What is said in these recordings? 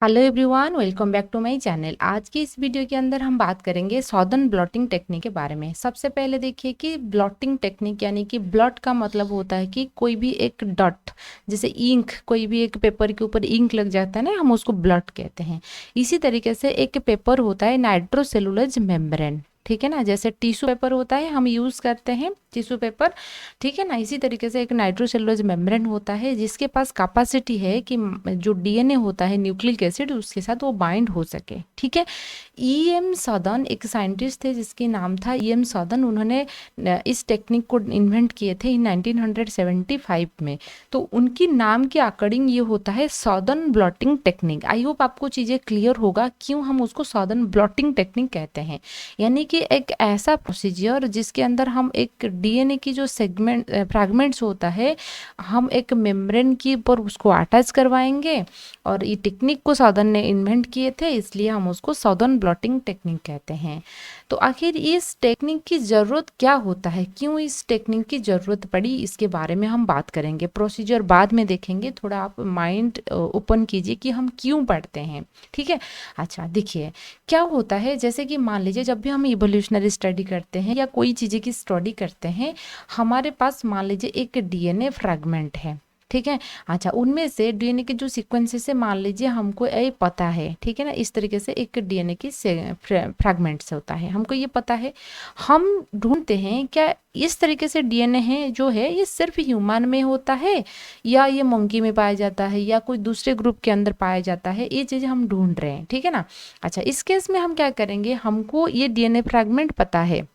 Hello everyone, welcome back to my channel. आज की इस वीडियो के अंदर हम बात करेंगे सॉदर्न ब्लॉटिंग टेक्निक के बारे में। सबसे पहले देखिए कि ब्लॉटिंग टेक्निक यानी कि ब्लॉट का मतलब होता है कि कोई भी एक डॉट, जैसे इंक, कोई भी एक पेपर के ऊपर इंक लग जाता है ना, हम उसको ब्लॉट कहते हैं। इसी तरीके से एक पेपर होता है नाइट्रोसेलुलोज मेम्ब्रेन, ठीक है ना। जैसे टिश्यू पेपर होता है, हम यूज़ करते हैं टिश्यू पेपर, ठीक है ना। इसी तरीके से एक नाइट्रोसेलुलोज मेम्ब्रेन होता है जिसके पास कैपेसिटी है कि जो डीएनए होता है, न्यूक्लिक एसिड, उसके साथ वो बाइंड हो सके, ठीक है। ईएम सॉदर्न एक साइंटिस्ट थे जिसके नाम था ईएम सॉदर्न। उन्होंने इस टेक्निक को इन्वेंट किए थे 1975 में। तो उनकी नाम के अकॉर्डिंग ये होता है southern blotting technique. I hope आपको चीज़ें क्लियर होगा क्यों हम उसको सॉदर्न ब्लॉटिंग टेक्निक कहते हैं। यानी कि एक ऐसा प्रोसीजर जिसके अंदर हम एक डीएनए की जो सेगमेंट फ्रैगमेंट्स होता है, हम एक मेम्ब्रेन के ऊपर उसको अटैच करवाएंगे। और ये टेक्निक को सॉदर्न ने इन्वेंट किए थे, इसलिए हम उसको सॉदर्न ब्लॉटिंग टेक्निक कहते हैं। तो आखिर इस टेक्निक की ज़रूरत क्या होता है, क्यों इस टेक्निक की ज़रूरत पड़ी, इसके बारे में हम बात करेंगे। प्रोसीजर बाद में देखेंगे, थोड़ा आप माइंड ओपन कीजिए कि हम क्यों पढ़ते हैं, ठीक है। अच्छा देखिए क्या होता है, जैसे कि मान लीजिए जब भी हम इवोल्यूशनरी स्टडी करते हैं या कोई चीज़ें की स्टडी करते हैं, हमारे पास मान लीजिए एक डीएनए फ्रैगमेंट है, ठीक है। अच्छा उनमें से डीएनए के जो सीक्वेंसेस है, मान लीजिए हमको ये पता है, ठीक है ना। इस तरीके से एक डीएनए की फ्रैगमेंट्स होता है, हमको ये पता है। हम ढूंढते हैं क्या इस तरीके से डीएनए है जो है ये सिर्फ ह्यूमन में होता है, या ये मंकी में पाया जाता है, या कोई दूसरे ग्रुप के अंदर पाया जाता है, ये चीज़ हम ढूंढ रहे हैं, ठीक है ना। अच्छा इस केस में हम क्या करेंगे, हमको ये डीएनए फ्रैगमेंट पता है।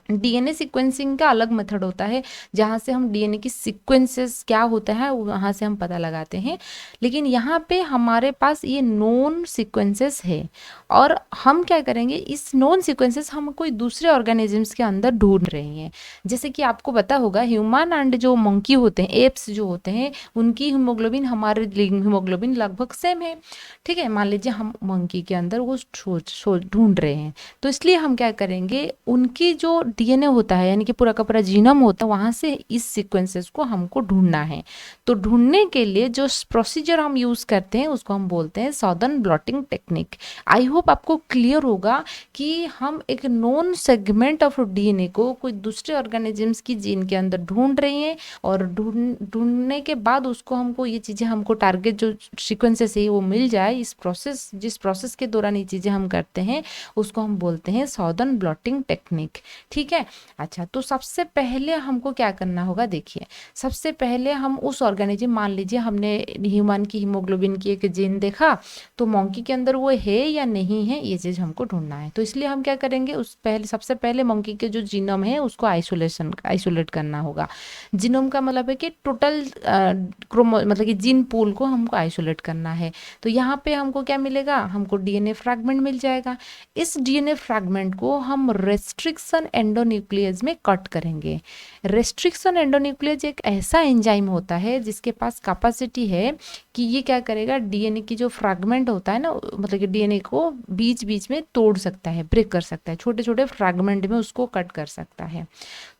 डीएनए सीक्वेंसिंग का अलग मेथड होता है जहाँ से हम डीएनए की सीक्वेंसेस क्या होता है वहाँ से हम पता लगाते हैं। लेकिन यहाँ पे हमारे पास ये नोन सीक्वेंसेस है, और हम क्या करेंगे, इस नोन सीक्वेंसेस हम कोई दूसरे ऑर्गेनिजम्स के अंदर ढूंढ रहे हैं। जैसे कि आपको पता होगा ह्यूमन एंड जो मंकी होते हैं, एप्स जो होते हैं, उनकी हीमोग्लोबिन हमारे हीमोग्लोबिन लगभग सेम है, ठीक है। मान लीजिए हम मंकी के अंदर वो ढूंढ रहे हैं, तो इसलिए हम क्या करेंगे, उनकी जो डीएनए होता है यानी कि पूरा का पूरा जीनोम होता है, वहाँ से इस सीक्वेंसेस को हमको ढूंढना है। तो ढूंढने के लिए जो प्रोसीजर हम यूज़ करते हैं उसको हम बोलते हैं southern blotting technique. I hope आपको क्लियर होगा कि हम एक नॉन सेगमेंट ऑफ डीएनए को कोई दूसरे ऑर्गेनिजम्स की जीन के अंदर ढूंढ रहे हैं, और ढूंढने के बाद उसको हमको ये चीज़ें, हमको टारगेट जो सीक्वेंसेस है वो मिल जाए। इस प्रोसेस, जिस प्रोसेस के दौरान ये चीज़ें हम करते हैं उसको हम बोलते हैं सॉदर्न ब्लॉटिंग टेक्निक, ठीक है। अच्छा तो सबसे पहले हमको क्या करना होगा, देखिए सबसे पहले हम उस ऑर्गेनिज्म, मान लीजिए हमने ह्यूमन की हीमोग्लोबिन की एक जीन देखा, तो मंकी के अंदर वो है या नहीं है, ये चीज़ हमको ढूंढना है। तो इसलिए हम क्या करेंगे, उस पहले सबसे पहले मंकी के जो जीनोम है उसको आइसोलेट करना होगा। जीनोम का मतलब है कि टोटल क्रोमो मतलब कि जीन पूल को हमको आइसोलेट करना है। तो यहाँ पे हमको क्या मिलेगा, हमको डीएनए फ्रैगमेंट मिल जाएगा। इस डीएनए फ्रैगमेंट को हम रेस्ट्रिक्शन एंडोन्यूक्लियस में कट करेंगे। रेस्ट्रिक्शन एंडोन्यूक्लियस एक ऐसा एंजाइम होता है जिसके पास कैपेसिटी है कि ये क्या करेगा, डीएनए की जो फ्रैगमेंट होता है ना, मतलब कि डीएनए को बीच बीच में तोड़ सकता है, ब्रेक कर सकता है, छोटे छोटे फ्रैगमेंट में उसको कट कर सकता है।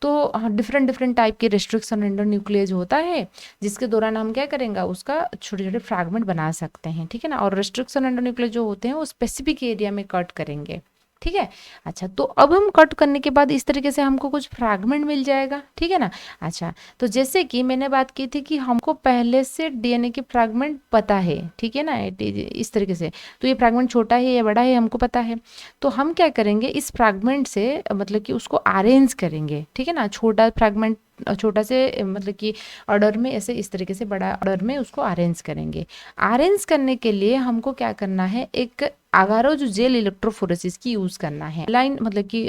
तो डिफरेंट डिफरेंट टाइप के रेस्ट्रिक्शन एंडोन्यूक्लियस होता है जिसके दौरान हम क्या करेंगे, उसका छोटे छोटे फ्रैगमेंट बना सकते हैं, ठीक है ना। और रेस्ट्रिक्शन एंडोन्यूक्लियस जो होते हैं वो स्पेसिफिक एरिया में कट करेंगे, ठीक है। अच्छा तो अब हम कट करने के बाद इस तरीके से हमको कुछ फ्रैगमेंट मिल जाएगा, ठीक है ना। अच्छा तो जैसे कि मैंने बात की थी कि हमको पहले से डीएनए के फ्रैगमेंट पता है, ठीक है ना, इस तरीके से। तो ये फ्रैगमेंट छोटा है या बड़ा है हमको पता है। तो हम क्या करेंगे, इस फ्रैगमेंट से मतलब कि उसको अरेंज करेंगे, ठीक है ना। छोटा फ्रैगमेंट, छोटा से मतलब कि ऑर्डर में, ऐसे इस तरीके से बड़ा ऑर्डर में उसको अरेंज करेंगे। अरेंज करने के लिए हमको क्या करना है, एक अगारो जो जेल इलेक्ट्रोफोरेसिस की यूज़ करना है। लाइन मतलब कि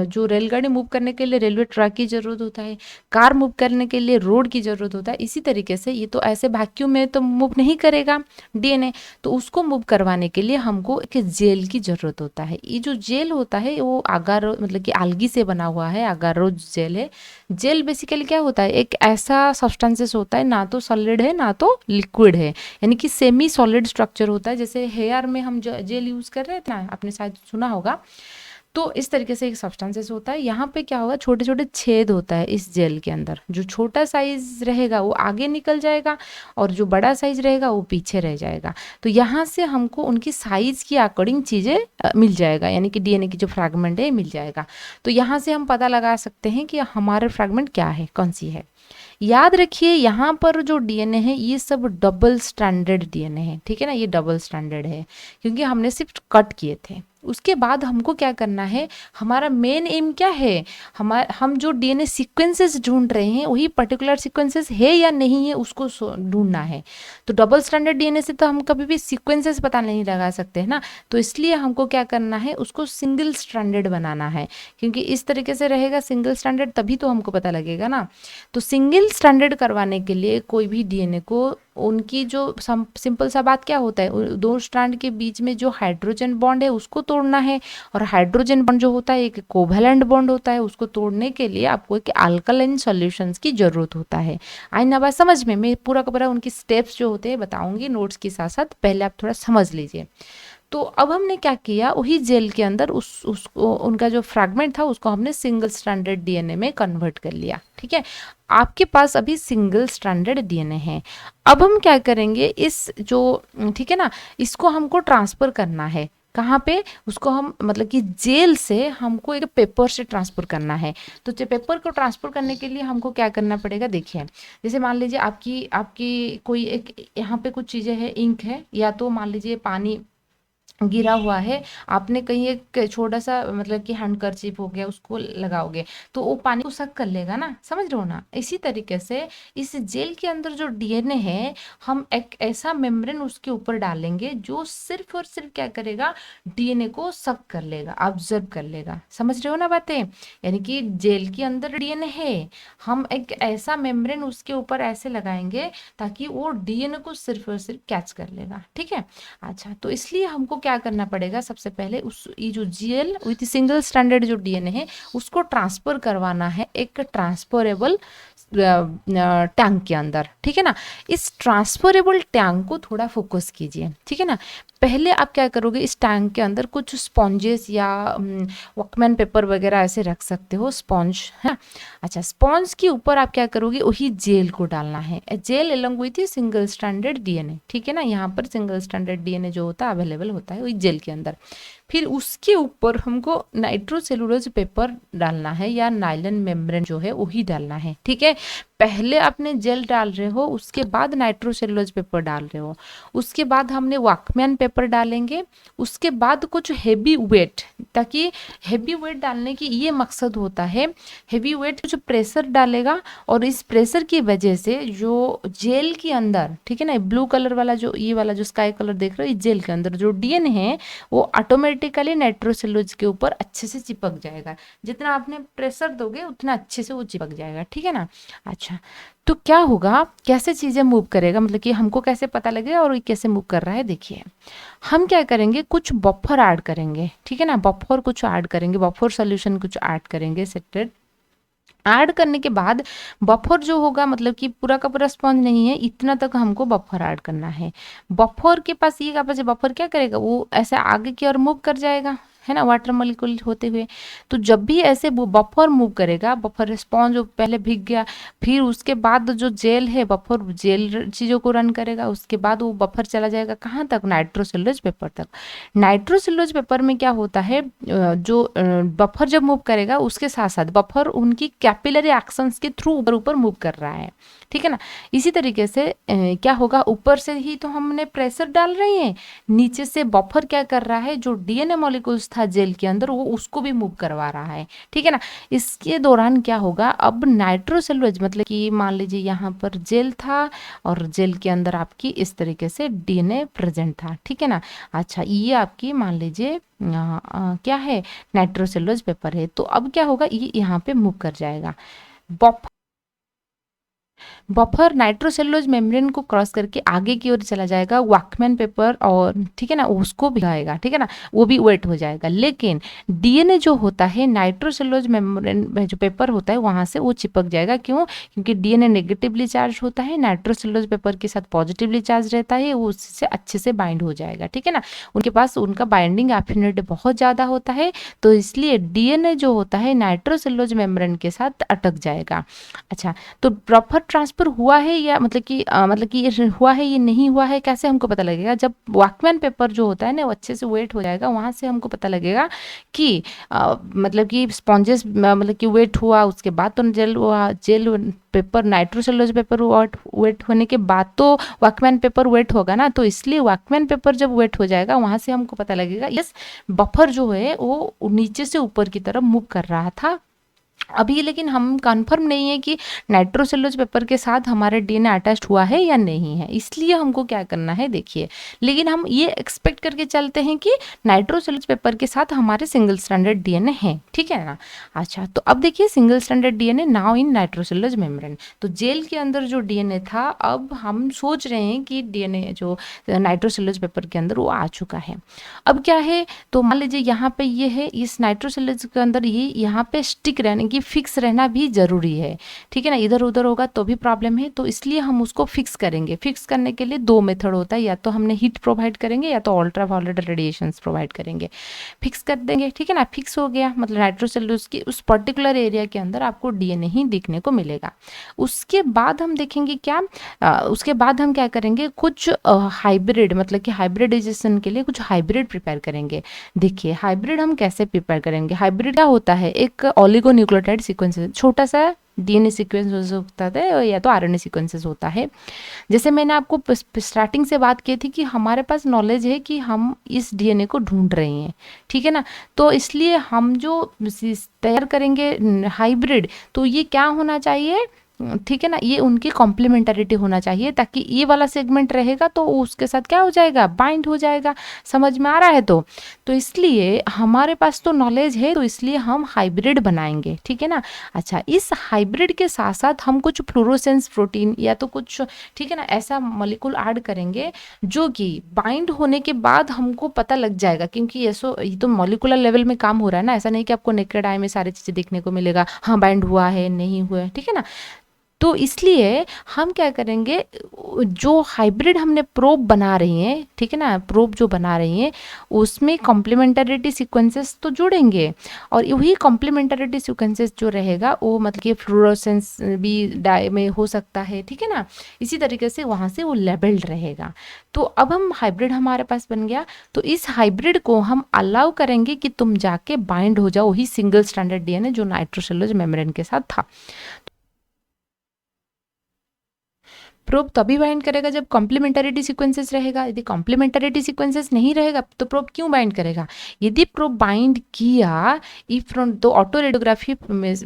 जो रेलगाड़ी मूव करने के लिए रेलवे ट्रैक की ज़रूरत होता है, कार मूव करने के लिए रोड की ज़रूरत होता है, इसी तरीके से ये तो ऐसे वैक्यूम में तो मूव नहीं करेगा डीएनए। तो उसको मूव करवाने के लिए हमको एक जेल की ज़रूरत होता है। ये जो जेल होता है वो अगारो मतलब कि algae से बना हुआ है, अगारो जेल है। जेल बेसिकली क्या होता है, एक ऐसा सब्सटेंसेस होता है, ना तो सॉलिड है ना तो लिक्विड है, यानी कि सेमी सॉलिड स्ट्रक्चर होता है। जैसे हेयर में हम जेल यूज़ कर रहे थे ना, आपने शायद सुना होगा। तो इस तरीके से एक सब्सटेंसेस होता है। यहाँ पे क्या होगा, छोटे छोटे छेद होता है इस जेल के अंदर। जो छोटा साइज रहेगा वो आगे निकल जाएगा और जो बड़ा साइज रहेगा वो पीछे रह जाएगा। तो यहाँ से हमको उनकी साइज की अकॉर्डिंग चीज़ें मिल जाएगा, यानी कि डीएनए की जो फ्रैगमेंट है मिल जाएगा। तो यहाँ से हम पता लगा सकते हैं कि हमारा फ्रैगमेंट क्या है, कौन सी है। याद रखिए यहाँ पर जो डीएनए है ये सब डबल स्टैंडर्ड डीएनए है, ठीक है ना, ये डबल स्टैंडर्ड है क्योंकि हमने सिर्फ कट किए थे। उसके बाद हमको क्या करना है, हमारा मेन एम क्या है, हम जो डीएनए सीक्वेंसेस ढूंढ रहे हैं वही पर्टिकुलर सीक्वेंसेस है या नहीं है उसको ढूंढना है। तो डबल स्टैंडर्ड डीएनए से तो हम कभी भी सीक्वेंसेस पता नहीं लगा सकते हैं ना, तो इसलिए हमको क्या करना है, उसको सिंगल स्टैंडर्ड बनाना है, क्योंकि इस तरीके से रहेगा सिंगल स्टैंडर्ड तभी तो हमको पता लगेगा ना। तो सिंगल स्टैंडर्ड करवाने के लिए कोई भी डीएनए को उनकी जो सिंपल सा बात क्या होता है, दो स्ट्रैंड के बीच में जो हाइड्रोजन बॉन्ड है उसको तोड़ना है, और हाइड्रोजन बॉन्ड जो होता है एक कोवैलेंट बॉन्ड होता है, उसको तोड़ने के लिए आपको एक अल्कलाइन सॉल्यूशंस की जरूरत होता है। आई ना बात समझ में, मैं पूरा का पूरा उनकी स्टेप्स जो होते हैं बताऊंगी नोट्स के साथ साथ, पहले आप थोड़ा समझ लीजिए। तो अब हमने क्या किया, वही जेल के अंदर उसको उनका जो फ्रैगमेंट था उसको हमने सिंगल स्ट्रैंडर्ड डीएनए में कन्वर्ट कर लिया, ठीक है। आपके पास अभी सिंगल स्ट्रैंडर्ड डीएनए है। अब हम क्या करेंगे, इस जो, ठीक है ना, इसको हमको ट्रांसफर करना है कहाँ पे, उसको हम मतलब कि जेल से हमको एक पेपर से ट्रांसफर करना है। तो पेपर को ट्रांसफर करने के लिए हमको क्या करना पड़ेगा, देखिए जैसे मान लीजिए आपकी आपकी कोई एक यहाँ पे कुछ चीज़ें हैं, इंक है, या तो मान लीजिए पानी गिरा हुआ है, आपने कहीं एक छोटा सा मतलब कि हैंडकरचीफ हो गया उसको लगाओगे तो वो पानी को सक कर लेगा ना, समझ रहे हो ना। इसी तरीके से इस जेल के अंदर जो डीएनए है, हम एक ऐसा मेम्ब्रेन उसके ऊपर डालेंगे जो सिर्फ और सिर्फ क्या करेगा, डीएनए को सक कर लेगा, ऑब्जर्व कर लेगा, समझ रहे हो ना बातें। यानी कि जेल के अंदर डीएनए है, हम एक ऐसा मेम्ब्रेन उसके ऊपर ऐसे लगाएंगे ताकि वो डीएनए को सिर्फ और सिर्फ कैच कर लेगा, ठीक है। अच्छा, तो इसलिए हमको क्या करना पड़ेगा, सबसे पहले उस ये जो जीएल विथ सिंगल स्टैंडर्ड जो डीएनए है उसको ट्रांसफर करवाना है एक ट्रांसफरेबल टैंक के अंदर, ठीक है ना। इस ट्रांसफरेबल टैंक को थोड़ा फोकस कीजिए, ठीक है ना। पहले आप क्या करोगे, इस टैंक के अंदर कुछ स्पॉन्जेस या वॉकमैन पेपर वगैरह ऐसे रख सकते हो, स्पॉन्ज है। अच्छा, स्पॉन्ज के ऊपर आप क्या करोगे, वही जेल को डालना है, gel along with single standard DNA, ठीक है ना। यहाँ पर सिंगल स्टैंडर्ड डीएनए जो होता है अवेलेबल होता है वही जेल के अंदर। फिर उसके ऊपर हमको नाइट्रोसेलुलोज पेपर डालना है या नायलॉन मेम्ब्रेन जो है वही डालना है, ठीक है। पहले आपने जेल डाल रहे हो, उसके बाद नाइट्रोसेलुलोज पेपर डाल रहे हो, उसके बाद हमने वॉकमैन पेपर डालेंगे, उसके बाद कुछ हेवी वेट, ताकि हेवी वेट डालने की ये मकसद होता है, हेवी वेट कुछ प्रेशर डालेगा और इस प्रेशर की वजह से जो जेल के अंदर, ठीक है ना, ब्लू कलर वाला जो ये वाला जो स्काई कलर देख रहे हो, इस जेल के अंदर जो डीएनए है वो ऑटोमेटिकली नाइट्रोसेलुलोज के ऊपर अच्छे से चिपक जाएगा। जितना आपने प्रेशर दोगे उतना अच्छे से वो चिपक जाएगा, ठीक है ना। अच्छा, तो क्या होगा, कैसे चीजें मूव करेगा, मतलब कि हमको कैसे पता लगेगा और ये कैसे मूव कर रहा है, देखिए हम क्या करेंगे, कुछ बफर ऐड करेंगे, ठीक है ना, बफर कुछ ऐड करेंगे, बफर सोल्यूशन कुछ ऐड करेंगे, सेपरेट ऐड करने के बाद बफर जो होगा, मतलब कि पूरा का पूरा स्पॉन्ज नहीं है, इतना तक हमको बफर ऐड करना है। बफर के पास ये बफर क्या करेगा, वो ऐसे आगे की ओर मूव कर जाएगा, है ना, वाटर मॉलिक्यूल होते हुए। तो जब भी ऐसे वो बफर मूव करेगा, बफर स्पॉन्ज जो पहले भीग गया, फिर उसके बाद जो जेल है, बफर जेल चीज़ों को रन करेगा, उसके बाद वो बफर चला जाएगा कहाँ तक, नाइट्रोसेलुलोज पेपर तक। नाइट्रोसेलुलोज पेपर में क्या होता है, जो बफर जब मूव करेगा उसके साथ साथ बफर उनकी कैपिलरी एक्शंस के थ्रू ऊपर ऊपर मूव कर रहा है, ठीक है ना। इसी तरीके से क्या होगा, ऊपर से ही तो हमने प्रेशर डाल रहे हैं, नीचे से बफर क्या कर रहा है, जो डीएनए मॉलिक्यूल्स था जेल के अंदर वो उसको भी मूव करवा रहा है, ठीक है ना। इसके दौरान क्या होगा, अब नाइट्रोसेलुलोज मतलब कि मान लीजिए यहाँ पर जेल था और जेल के अंदर आपकी इस तरीके से डीएनए प्रेजेंट था, ठीक है ना। अच्छा, ये आपकी मान लीजिए क्या है, नाइट्रोसेलुलोज पेपर है। तो अब क्या होगा, ये यहाँ पे मूव कर जाएगा, बफर बफर नाइट्रोसेलुलोज मेम्ब्रेन को क्रॉस करके आगे की ओर चला जाएगा, वॉकमैन पेपर और ठीक है ना उसको भिगाएगा, ठीक है ना, वो भी वेट हो जाएगा। लेकिन डीएनए जो होता है नाइट्रोसेलुलोज मेम्ब्रेन जो पेपर होता है वहां से वो चिपक जाएगा। क्यों? क्योंकि डीएनए नेगेटिवली चार्ज होता है, नाइट्रोसेलुलोज पेपर के साथ पॉजिटिवली चार्ज रहता है, वो उससे अच्छे से बाइंड हो जाएगा, ठीक है ना। उनके पास उनका बाइंडिंग एफिनिटी बहुत ज़्यादा होता है, तो इसलिए डीएनए जो होता है नाइट्रोसेलुलोज मेम्ब्रेन के साथ अटक जाएगा। अच्छा, तो प्रॉपर ट्रांसफर हुआ है या मतलब कि ये हुआ है ये नहीं हुआ है, कैसे हमको पता लगेगा? जब वॉकमैन पेपर जो होता है ना वो अच्छे से वेट हो जाएगा, वहाँ से हमको पता लगेगा कि मतलब कि स्पॉन्जेस मतलब कि वेट हुआ, उसके बाद तो जेल हुआ, gel paper nitrocellulose paper wet होने के बाद तो वॉकमैन पेपर वेट होगा ना, तो इसलिए वॉकमैन पेपर जब वेट हो जाएगा वहाँ से हमको पता लगेगा यस बफर जो है वो नीचे से ऊपर की तरफ मूव कर रहा था। अभी लेकिन हम कंफर्म नहीं है कि नाइट्रोसेलुलोज पेपर के साथ हमारा डीएनए अटैच्ड हुआ है या नहीं है, इसलिए हमको क्या करना है देखिए। लेकिन हम ये एक्सपेक्ट करके चलते हैं कि नाइट्रोसेलुलोज पेपर के साथ हमारे सिंगल स्ट्रैंडेड डीएनए है, ठीक है ना। अच्छा, तो अब देखिए single stranded DNA now in nitrocellulose membrane. तो जेल के अंदर जो डीएनए था अब हम सोच रहे हैं कि डीएनए जो नाइट्रोसेलुलोज पेपर के अंदर वो आ चुका है। अब क्या है, तो मान लीजिए यहाँ पे ये है, इस नाइट्रोसेलुलोज के अंदर ये यहाँ पे स्टिक रहने की फिक्स रहना भी जरूरी है, ठीक है ना। इधर उधर होगा तो भी प्रॉब्लम है, तो इसलिए हम उसको फिक्स करेंगे। फिक्स करने के लिए दो मेथड होता है, या तो हमने हीट प्रोवाइड करेंगे या तो अल्ट्रावायलेट रेडिएशंस प्रोवाइड करेंगे, फिक्स कर देंगे, ठीक है ना। फिक्स हो गया मतलब नाइट्रोसेलुलोज की उस पर्टिकुलर एरिया के अंदर आपको डीएनए ही दिखने को मिलेगा। उसके बाद हम देखेंगे क्या, उसके बाद हम क्या करेंगे, कुछ हाइब्रिड मतलब कि हाइब्रिडाइजेशन के लिए कुछ हाइब्रिड प्रिपेयर करेंगे। देखिए हाइब्रिड हम कैसे प्रिपेयर करेंगे। हाइब्रिड क्या होता है, एक ओलिगोन्यूक्लियोटाइड सीक्वेंस, छोटा सा डीएनए सीक्वेंस हो सकता है या तो आरएनए सीक्वेंसेस होता है। जैसे मैंने आपको स्टार्टिंग से बात की थी कि हमारे पास नॉलेज है कि हम इस डीएनए को ढूंढ रहे हैं, ठीक है ना। तो इसलिए हम जो तैयार करेंगे हाइब्रिड, तो ये क्या होना चाहिए, ठीक है ना, ये उनकी कॉम्प्लीमेंटरिटी होना चाहिए, ताकि ये वाला सेगमेंट रहेगा तो उसके साथ क्या हो जाएगा, बाइंड हो जाएगा। समझ में आ रहा है? तो इसलिए हमारे पास तो नॉलेज है, तो इसलिए हम हाइब्रिड बनाएंगे, ठीक है ना। अच्छा, इस हाइब्रिड के साथ साथ हम कुछ फ्लोरोसेंस प्रोटीन या तो कुछ, ठीक है ना, ऐसा मॉलिक्यूल ऐड करेंगे जो कि बाइंड होने के बाद हमको पता लग जाएगा। क्योंकि ये तो मॉलिकुलर लेवल में काम हो रहा है ना, ऐसा नहीं कि आपको नेकेड आई में सारी चीज़ें देखने को मिलेगा, हाँ बाइंड हुआ है नहीं हुआ है, ठीक है ना। तो इसलिए हम क्या करेंगे, जो हाइब्रिड हमने प्रोब बना रही हैं, ठीक है ना, प्रोब जो बना रही हैं उसमें कॉम्प्लीमेंटरिटी सीक्वेंसेस तो जोड़ेंगे, और वही कॉम्प्लीमेंटरिटी सीक्वेंसेस जो रहेगा वो मतलब कि फ्लोरोसेंस भी डाई में हो सकता है, ठीक है ना। इसी तरीके से वहाँ से वो लेबल्ड रहेगा। तो अब हम हाइब्रिड हमारे पास बन गया, तो इस हाइब्रिड को हम अलाउ करेंगे कि तुम जाके बाइंड हो जाओ वही सिंगल स्ट्रैंडेड डीएनए जो नाइट्रोसेलुलोज मेम्ब्रेन के साथ था। प्रोब तभी बाइंड करेगा जब कॉम्प्लीमेंटरिटी सीक्वेंसेस रहेगा। यदि कॉम्प्लीमेंटरिटी सीक्वेंसेस नहीं रहेगा तो प्रोब क्यों बाइंड करेगा? यदि प्रोब बाइंड किया, इफ तो ऑटो रेडियोग्राफी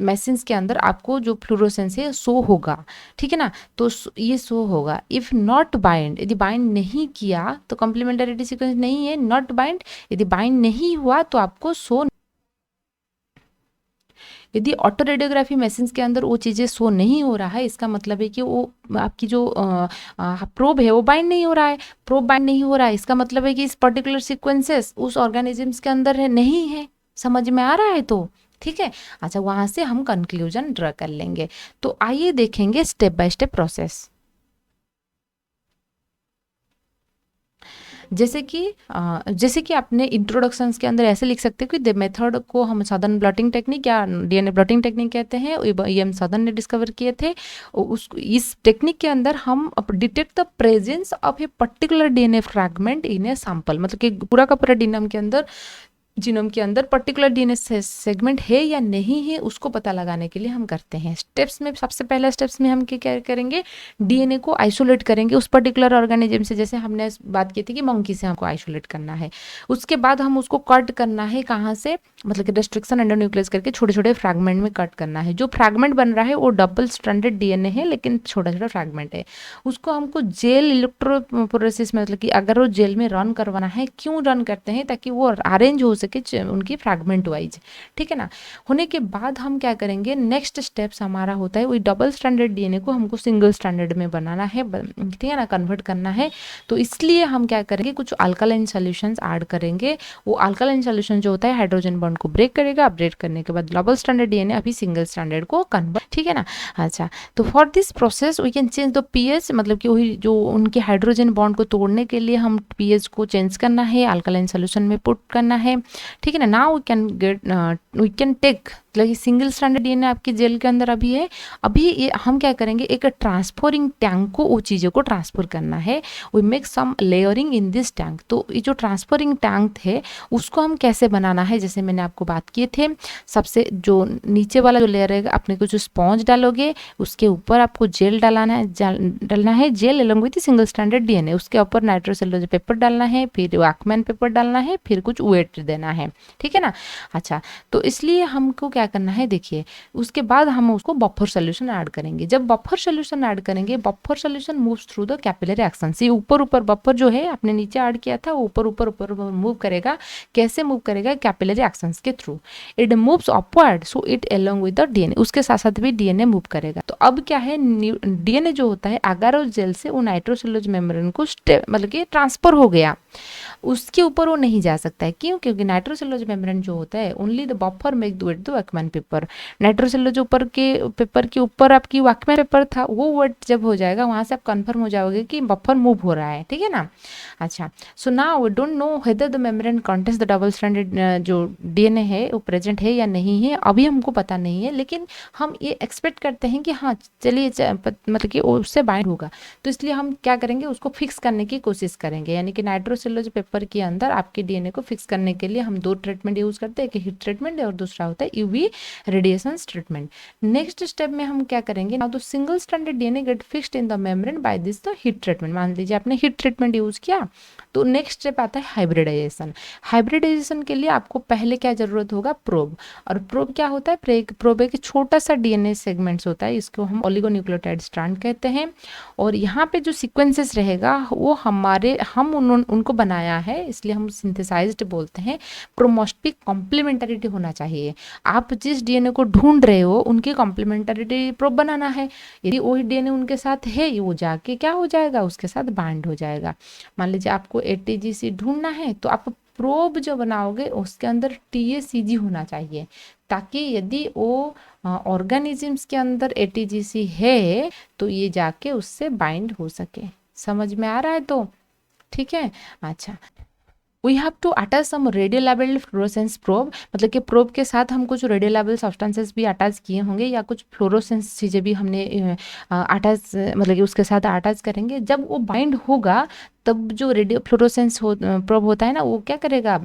मशीन्स के अंदर आपको जो फ्लोरोसेंस है शो होगा, ठीक है ना, तो ये शो होगा। इफ नॉट बाइंड, यदि बाइंड नहीं किया तो कॉम्प्लीमेंटरिटी सीक्वेंस नहीं है, नॉट बाइंड, यदि बाइंड नहीं हुआ तो आपको शो। यदि ऑटो रेडियोग्राफी मशीन्स के अंदर वो चीज़ें शो नहीं हो रहा है, इसका मतलब है कि वो आपकी जो प्रोब है वो बाइंड नहीं हो रहा है। प्रोब बाइंड नहीं हो रहा है, इसका मतलब है कि इस पर्टिकुलर सीक्वेंसेस उस ऑर्गेनिजम्स के अंदर है नहीं है। समझ में आ रहा है? तो ठीक है। अच्छा, वहाँ से हम कंक्लूजन ड्रा कर लेंगे। तो आइए देखेंगे स्टेप बाय स्टेप प्रोसेस। जैसे कि आपने इंट्रोडक्शंस के अंदर ऐसे लिख सकते हो कि द मेथड को हम सदर्न ब्लॉटिंग टेक्निक या डीएनए ब्लॉटिंग टेक्निक कहते हैं, ये हम सदर्न ने डिस्कवर किए थे। इस टेक्निक के अंदर हम detect the presence of a particular DNA fragment in a sample, मतलब कि पूरा का पूरा जीनोम के अंदर पर्टिकुलर डीएनए सेगमेंट है या नहीं है उसको पता लगाने के लिए हम करते हैं। स्टेप्स में सबसे पहला स्टेप्स में हम क्या करेंगे, डीएनए को आइसोलेट करेंगे उस पर्टिकुलर ऑर्गेनिज्म से। जैसे हमने बात की थी कि मंकी से हमको आइसोलेट करना है, उसके बाद हम उसको कट करना है, कहाँ से, मतलब कि रेस्ट्रिक्शन एंडोन्यूक्लियस करके छोटे छोटे फ्रैगमेंट में कट करना है। जो फ्रैगमेंट बन रहा है वो डबल स्ट्रैंडेड डीएनए है लेकिन छोटा छोटा फ्रैगमेंट है। उसको हमको जेल इलेक्ट्रोपोरेसिस, मतलब कि अगर वो जेल में रन करवाना है, क्यों रन करते हैं, ताकि वो अरेंज हो सके उनकी फ्रैगमेंट वाइज, ठीक है ना। होने के बाद हम क्या करेंगे, नेक्स्ट स्टेप्स हमारा होता है वही डबल स्टैंडर्ड डीएनए को हमको सिंगल स्टैंडर्ड में बनाना है, ठीक है ना, कन्वर्ट करना है। तो इसलिए हम क्या करेंगे, कुछ अल्कालाइन सॉल्यूशंस ऐड करेंगे। वो अल्कालाइन सॉल्यूशन जो होता है हाइड्रोजन बॉन्ड को ब्रेक करेगा, ब्रेक करने के बाद डबल स्टैंडर्ड डीएनए अभी सिंगल स्टैंडर्ड को कन्वर्ट, ठीक है ना। अच्छा, तो for this process we can change the pH, मतलब कि वही जो उनके हाइड्रोजन बॉन्ड को तोड़ने के लिए हम पीएच को चेंज करना है, अल्कालाइन सॉल्यूशन में पुट करना है, ठीक है ना। नाउ वी कैन टेक, मतलब सिंगल स्टैंडर्ड डीएनए आपके जेल के अंदर अभी है। अभी ये हम क्या करेंगे, एक ट्रांसफरिंग टैंक को वो चीज़ों को ट्रांसफर करना है। We make some layering in this tank. तो ये जो ट्रांसफरिंग टैंक है उसको हम कैसे बनाना है, जैसे मैंने आपको बात किए थे, सबसे जो नीचे वाला जो लेयर है अपने को जो स्पॉन्ज डालोगे उसके ऊपर आपको जेल डालना है gel along with single standard DNA, उसके ऊपर नाइट्रोसेलुलोज पेपर डालना है, फिर वाकमैन पेपर डालना है, फिर कुछ वेट देना है, ठीक है ना। अच्छा, तो इसलिए हमको क्या करना है, देखिए उसके बाद हम उसको बफर सोल्यूशन ऐड करेंगे। जब बफर सोल्यूशन ऐड करेंगे, buffer solution moves through the capillary action. ये ऊपर बफर जो है आपने नीचे ऐड किया था वो ऊपर मूव करेगा। कैसे मूव करेगा, कैपिलरी एक्शंस के through. It moves upward, so it along with the DNA, उसके साथ साथ भी डीएनए मूव करेगा। तो अब क्या है, डीएनए जो होता है अगारो जेल से वो नाइट्रोसेलुलोज मेम्ब्रेन को मतलब कि ट्रांसफर हो गया, उसके ऊपर वो नहीं जा सकता है। क्यों? क्योंकि नाइट्रोसेलुलोज मेम्ब्रेन जो होता है only the buffer make the wet the Whatman paper. Nitrocellulose ऊपर के पेपर के ऊपर आपकी वाकमैन पेपर था, वो वेट जब हो जाएगा वहां से आप कंफर्म हो जाओगे कि बफर मूव हो रहा है, ठीक है ना। अच्छा, so now we don't know whether the membrane contains the double standard जो डीएनए है वो प्रेजेंट है या नहीं है, अभी हमको पता नहीं है, लेकिन हम ये एक्सपेक्ट करते हैं कि हाँ चलिए मतलब कि उससे बाइंड होगा। तो इसलिए हम क्या करेंगे, उसको फिक्स करने की कोशिश करेंगे। यानी कि नाइट्रोसेलुलोज पेपर के अंदर आपके डीएनए को फिक्स करने के लिए हम दो ट्रीटमेंट यूज करते हैं, एक हीट ट्रीटमेंट और दूसरा होता है UV radiation treatment. Next step में हम क्या करेंगे, now the single standard DNA get fixed in the membrane by this the heat treatment. मान लीजिए आपने हीट ट्रीटमेंट यूज किया, तो नेक्स्ट स्टेप आता है हाइब्रिडाइजेशन। हाइब्रिडाइजेशन के लिए आपको पहले क्या जरूरत होगा, प्रोब। और प्रोब क्या होता है, प्रोब एक छोटा सा डीएनए सेगमेंट्स होता है, इसको हम ओलिगोन्यूक्लियोटाइड स्ट्रैंड कहते हैं। और यहाँ पे जो सीक्वेंसेस रहेगा वो हम उनको बनाया है, इसलिए हम सिंथेसाइज्ड बोलते हैं। प्रोमोस्टिक कॉम्प्लीमेंटरिटी होना चाहिए। आप जिस डीएनए को ढूंढ रहे हो उनकी कॉम्प्लीमेंटरिटी प्रोब बनाना है। यदि वही डीएनए उनके साथ है, वो जाके क्या हो जाएगा, उसके साथ बाइंड हो जाएगा। मान लीजिए आपको एटीजीसी ढूंढना है, तो आप प्रोब जो बनाओगे उसके अंदर टीएसीजी होना चाहिए, ताकि यदि वो ऑर्गेनिजम्स के अंदर एटीजीसी है तो ये जाके उससे बाइंड हो सके। समझ में आ रहा है तो ठीक है। अच्छा, we have to attach some radiolabel fluorescence probe, मतलब कि प्रोब के साथ हम कुछ रेडियोलेबल सब्सटेंसेस भी अटैच किए होंगे या कुछ फ्लोरोसेंस चीज़ें भी हमने अटैच, मतलब कि उसके साथ अटैच करेंगे। जब वो बाइंड होगा तब जो रेडियो फ्लोरोसेंस प्रोब होता है ना, वो क्या करेगा,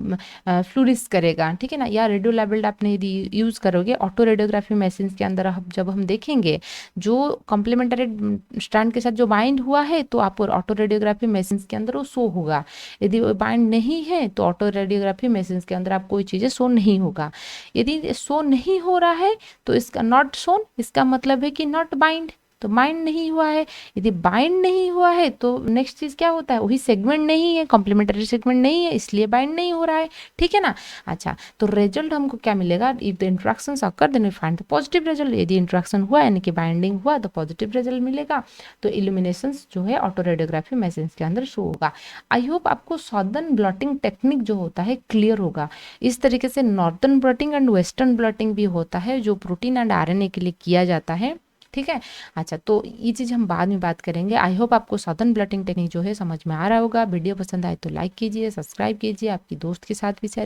फ्लोरिस करेगा, ठीक है ना। या रेडियो लेबल्ड आपने यदि यूज़ करोगे ऑटो रेडियोग्राफी मशीन के अंदर, जब हम देखेंगे जो कॉम्प्लीमेंटरी स्ट्रैंड के साथ जो बाइंड हुआ है तो आपको ऑटो रेडियोग्राफी मशीन के अंदर वो शो होगा। यदि वो बाइंड नहीं है तो ऑटो रेडियोग्राफी मशीन के अंदर आपको कोई चीज़ें शो नहीं होगा। यदि शो नहीं हो रहा है तो इसका नॉट शोन, इसका मतलब है कि नॉट बाइंड, तो बाइंड नहीं हुआ है। यदि बाइंड नहीं हुआ है तो नेक्स्ट चीज क्या होता है, वही सेगमेंट नहीं है, कॉम्प्लीमेंटरी सेगमेंट नहीं है, इसलिए बाइंड नहीं हो रहा है, ठीक है ना। अच्छा, तो रिजल्ट हमको क्या मिलेगा, if the interactions occur then we find the positive result. यदि इंट्रैक्शन हुआ यानी कि बाइंडिंग हुआ तो पॉजिटिव रिजल्ट मिलेगा। तो इल्यूमिनेशंस जो है ऑटो रेडियोग्राफी मशीन के अंदर शो होगा। आई होप आपको सॉदर्न ब्लॉटिंग टेक्निक जो होता है क्लियर होगा। इस तरीके से northern blotting and western blotting भी होता है जो प्रोटीन एंड आरएनए के लिए किया जाता है, ठीक है। अच्छा, तो ये चीज़ हम बाद में बात करेंगे। आई होप आपको सॉदर्न ब्लॉटिंग टेक्निक जो है समझ में आ रहा होगा। वीडियो पसंद आए तो लाइक कीजिए, सब्सक्राइब कीजिए, आपकी दोस्त के साथ भी शेयर